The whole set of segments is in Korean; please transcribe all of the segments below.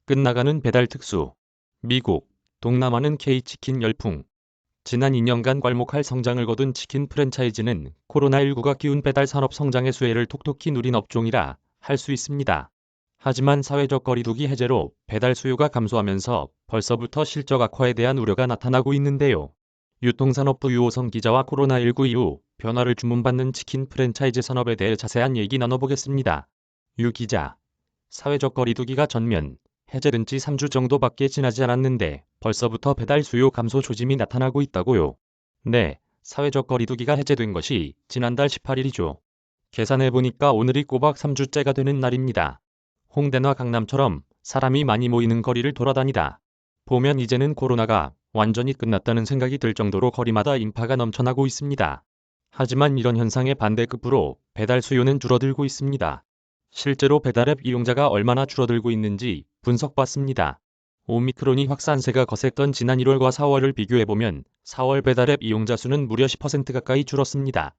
끝나가는 배달 특수. 미국, 동남아는 K치킨 열풍. 지난 2년간 괄목할 성장을 거둔 치킨 프랜차이즈는 코로나19가 키운 배달 산업 성장의 수혜를 톡톡히 누린 업종이라 할 수 있습니다. 하지만 사회적 거리두기 해제로 배달 수요가 감소하면서 벌써부터 실적 악화에 대한 우려가 나타나고 있는데요. 유통산업부 유호성 기자와 코로나19 이후 변화를 주문받는 치킨 프랜차이즈 산업에 대해 자세한 얘기 나눠보겠습니다. 유 기자, 사회적 거리두기가 전면 해제된 지 3주 정도밖에 지나지 않았는데 벌써부터 배달 수요 감소 조짐이 나타나고 있다고요. 네, 사회적 거리두기가 해제된 것이 지난달 18일이죠. 계산해보니까 오늘이 꼬박 3주째가 되는 날입니다. 홍대나 강남처럼 사람이 많이 모이는 거리를 돌아다니다 보면 이제는 코로나가 완전히 끝났다는 생각이 들 정도로 거리마다 인파가 넘쳐나고 있습니다. 하지만 이런 현상의 반대급부로 배달 수요는 줄어들고 있습니다. 실제로 배달앱 이용자가 얼마나 줄어들고 있는지 분석봤습니다. 오미크론이 확산세가 거셌던 지난 1월과 4월을 비교해보면 4월 배달앱 이용자 수는 무려 10% 가까이 줄었습니다.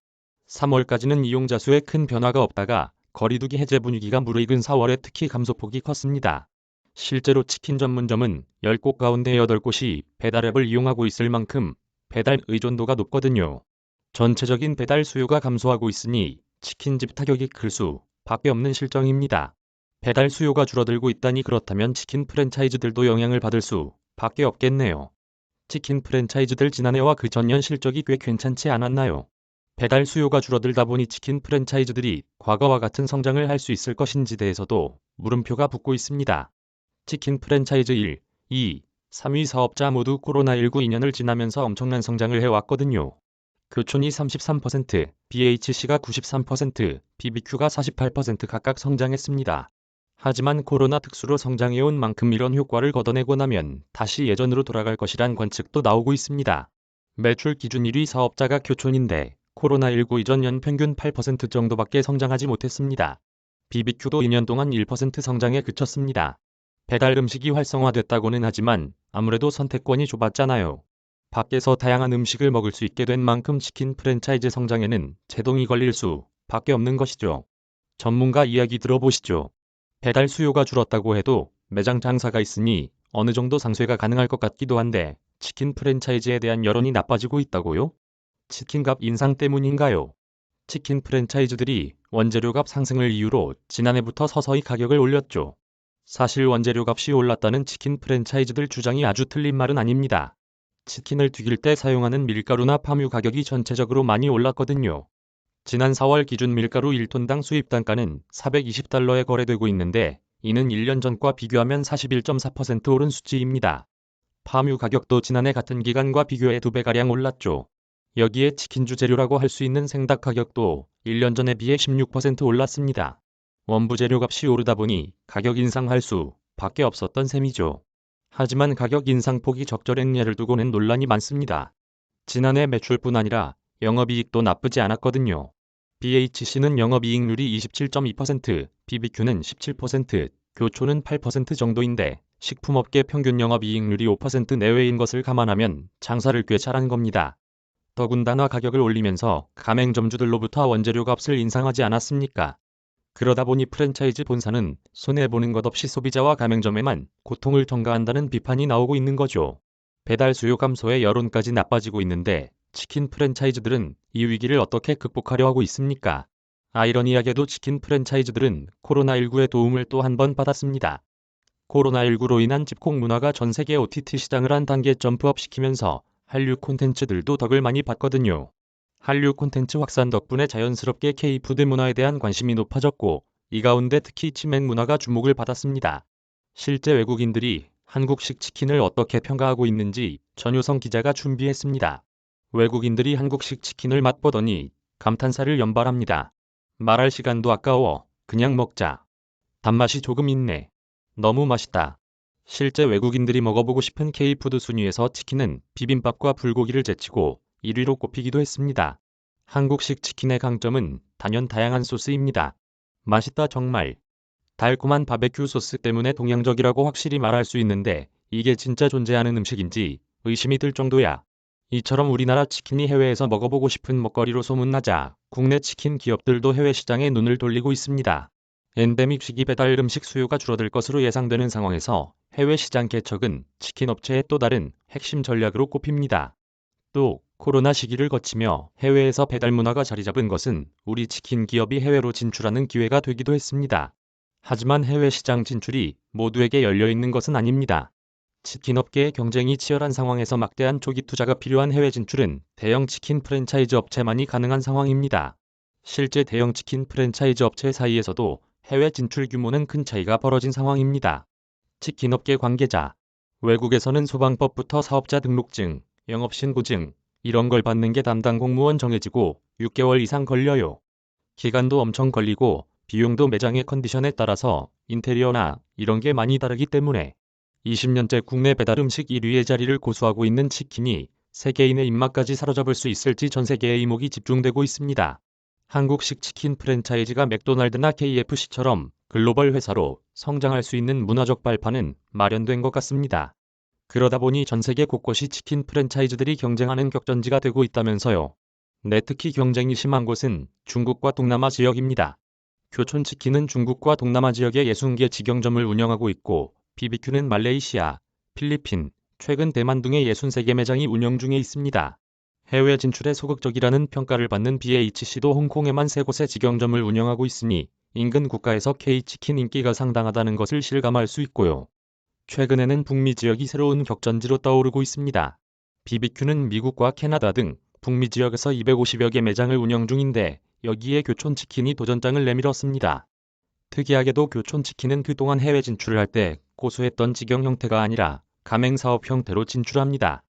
3월까지는 이용자 수에 큰 변화가 없다가 거리두기 해제 분위기가 무르익은 4월에 특히 감소폭이 컸습니다. 실제로 치킨 전문점은 10곳 가운데 8곳이 배달앱을 이용하고 있을 만큼 배달 의존도가 높거든요. 전체적인 배달 수요가 감소하고 있으니 치킨집 타격이 클 수밖에 없는 실정입니다. 배달 수요가 줄어들고 있다니 그렇다면 치킨 프랜차이즈들도 영향을 받을 수밖에 없겠네요. 치킨 프랜차이즈들 지난해와 그 전년 실적이 꽤 괜찮지 않았나요? 배달 수요가 줄어들다 보니 치킨 프랜차이즈들이 과거와 같은 성장을 할 수 있을 것인지 대해서도 물음표가 붙고 있습니다. 치킨 프랜차이즈 1, 2, 3위 사업자 모두 코로나19 2년을 지나면서 엄청난 성장을 해왔거든요. 교촌이 33%, BHC가 93%, BBQ가 48% 각각 성장했습니다. 하지만 코로나 특수로 성장해온 만큼 이런 효과를 걷어내고 나면 다시 예전으로 돌아갈 것이란 관측도 나오고 있습니다. 매출 기준 1위 사업자가 교촌인데 코로나19 이전 연평균 8% 정도밖에 성장하지 못했습니다. BBQ도 2년 동안 1% 성장에 그쳤습니다. 배달 음식이 활성화됐다고는 하지만 아무래도 선택권이 좁았잖아요. 밖에서 다양한 음식을 먹을 수 있게 된 만큼 치킨 프랜차이즈 성장에는 제동이 걸릴 수밖에 없는 것이죠. 전문가 이야기 들어보시죠. 배달 수요가 줄었다고 해도 매장 장사가 있으니 어느 정도 상쇄가 가능할 것 같기도 한데 치킨 프랜차이즈에 대한 여론이 나빠지고 있다고요? 치킨값 인상 때문인가요? 치킨 프랜차이즈들이 원재료값 상승을 이유로 지난해부터 서서히 가격을 올렸죠. 사실 원재료값이 올랐다는 치킨 프랜차이즈들 주장이 아주 틀린 말은 아닙니다. 치킨을 튀길 때 사용하는 밀가루나 파뮤 가격이 전체적으로 많이 올랐거든요. 지난 4월 기준 밀가루 1톤당 수입 단가는 $420에 거래되고 있는데 이는 1년 전과 비교하면 41.4% 오른 수치입니다. 파뮤 가격도 지난해 같은 기간과 비교해 2배가량 올랐죠. 여기에 치킨주 재료라고 할 수 있는 생닭 가격도 1년 전에 비해 16% 올랐습니다. 원부 재료값이 오르다 보니 가격 인상할 수밖에 없었던 셈이죠. 하지만 가격 인상폭이 적절했냐를 두고는 논란이 많습니다. 지난해 매출뿐 아니라 영업이익도 나쁘지 않았거든요. BHC는 영업이익률이 27.2%, BBQ는 17%, 교촌은 8% 정도인데 식품업계 평균 영업이익률이 5% 내외인 것을 감안하면 장사를 꽤 잘한 겁니다. 더군다나 가격을 올리면서 가맹점주들로부터 원재료 값을 인상하지 않았습니까? 그러다 보니 프랜차이즈 본사는 손해보는 것 없이 소비자와 가맹점에만 고통을 전가한다는 비판이 나오고 있는 거죠. 배달 수요 감소에 여론까지 나빠지고 있는데 치킨 프랜차이즈들은 이 위기를 어떻게 극복하려 하고 있습니까? 아이러니하게도 치킨 프랜차이즈들은 코로나19의 도움을 또 한 번 받았습니다. 코로나19로 인한 집콕 문화가 전 세계 OTT 시장을 한 단계 점프업 시키면서 한류 콘텐츠들도 덕을 많이 봤거든요. 한류 콘텐츠 확산 덕분에 자연스럽게 K푸드 문화에 대한 관심이 높아졌고 이 가운데 특히 치맥 문화가 주목을 받았습니다. 실제 외국인들이 한국식 치킨을 어떻게 평가하고 있는지 전효성 기자가 준비했습니다. 외국인들이 한국식 치킨을 맛보더니 감탄사를 연발합니다. 말할 시간도 아까워. 그냥 먹자. 단맛이 조금 있네. 너무 맛있다. 실제 외국인들이 먹어보고 싶은 K푸드 순위에서 치킨은 비빔밥과 불고기를 제치고 1위로 꼽히기도 했습니다. 한국식 치킨의 강점은 단연 다양한 소스입니다. 맛있다 정말. 달콤한 바베큐 소스 때문에 동양적이라고 확실히 말할 수 있는데 이게 진짜 존재하는 음식인지 의심이 들 정도야. 이처럼 우리나라 치킨이 해외에서 먹어보고 싶은 먹거리로 소문나자 국내 치킨 기업들도 해외 시장에 눈을 돌리고 있습니다. 엔데믹 시기 배달 음식 수요가 줄어들 것으로 예상되는 상황에서 해외 시장 개척은 치킨 업체의 또 다른 핵심 전략으로 꼽힙니다. 또 코로나 시기를 거치며 해외에서 배달 문화가 자리 잡은 것은 우리 치킨 기업이 해외로 진출하는 기회가 되기도 했습니다. 하지만 해외 시장 진출이 모두에게 열려 있는 것은 아닙니다. 치킨 업계의 경쟁이 치열한 상황에서 막대한 초기 투자가 필요한 해외 진출은 대형 치킨 프랜차이즈 업체만이 가능한 상황입니다. 실제 대형 치킨 프랜차이즈 업체 사이에서도 해외 진출 규모는 큰 차이가 벌어진 상황입니다. 치킨업계 관계자, 외국에서는 소방법부터 사업자 등록증, 영업신고증, 이런 걸 받는 게 담당 공무원 정해지고 6개월 이상 걸려요. 기간도 엄청 걸리고 비용도 매장의 컨디션에 따라서 인테리어나 이런 게 많이 다르기 때문에 20년째 국내 배달 음식 1위의 자리를 고수하고 있는 치킨이 세계인의 입맛까지 사로잡을 수 있을지 전 세계의 이목이 집중되고 있습니다. 한국식 치킨 프랜차이즈가 맥도날드나 KFC처럼 글로벌 회사로 성장할 수 있는 문화적 발판은 마련된 것 같습니다. 그러다 보니 전 세계 곳곳이 치킨 프랜차이즈들이 경쟁하는 격전지가 되고 있다면서요. 네, 특히 경쟁이 심한 곳은 중국과 동남아 지역입니다. 교촌치킨은 중국과 동남아 지역에 60개 직영점을 운영하고 있고 BBQ는 말레이시아, 필리핀, 최근 대만 등의 63개 매장이 운영 중에 있습니다. 해외 진출에 소극적이라는 평가를 받는 BHC도 홍콩에만 3곳의 직영점을 운영하고 있으니 인근 국가에서 K치킨 인기가 상당하다는 것을 실감할 수 있고요. 최근에는 북미 지역이 새로운 격전지로 떠오르고 있습니다. BBQ는 미국과 캐나다 등 북미 지역에서 250여 개 매장을 운영 중인데 여기에 교촌치킨이 도전장을 내밀었습니다. 특이하게도 교촌치킨은 그동안 해외 진출을 할 때 고수했던 직영 형태가 아니라 가맹사업 형태로 진출합니다.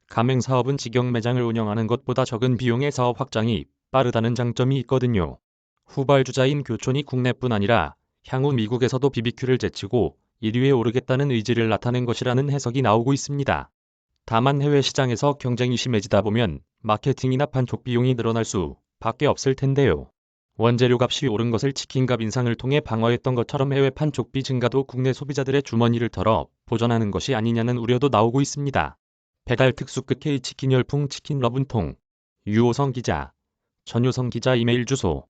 가맹사업은 직영 매장을 운영하는 것보다 적은 비용의 사업 확장이 빠르다는 장점이 있거든요. 후발주자인 교촌이 국내뿐 아니라 향후 미국에서도 BBQ를 제치고 1위에 오르겠다는 의지를 나타낸 것이라는 해석이 나오고 있습니다. 다만 해외 시장에서 경쟁이 심해지다 보면 마케팅이나 판촉 비용이 늘어날 수밖에 없을 텐데요. 원재료 값이 오른 것을 치킨값 인상을 통해 방어했던 것처럼 해외 판촉비 증가도 국내 소비자들의 주머니를 털어 보전하는 것이 아니냐는 우려도 나오고 있습니다. 배달 특수급 K치킨 열풍 치킨 러분통. 유호성 기자. 전효성 기자 이메일 주소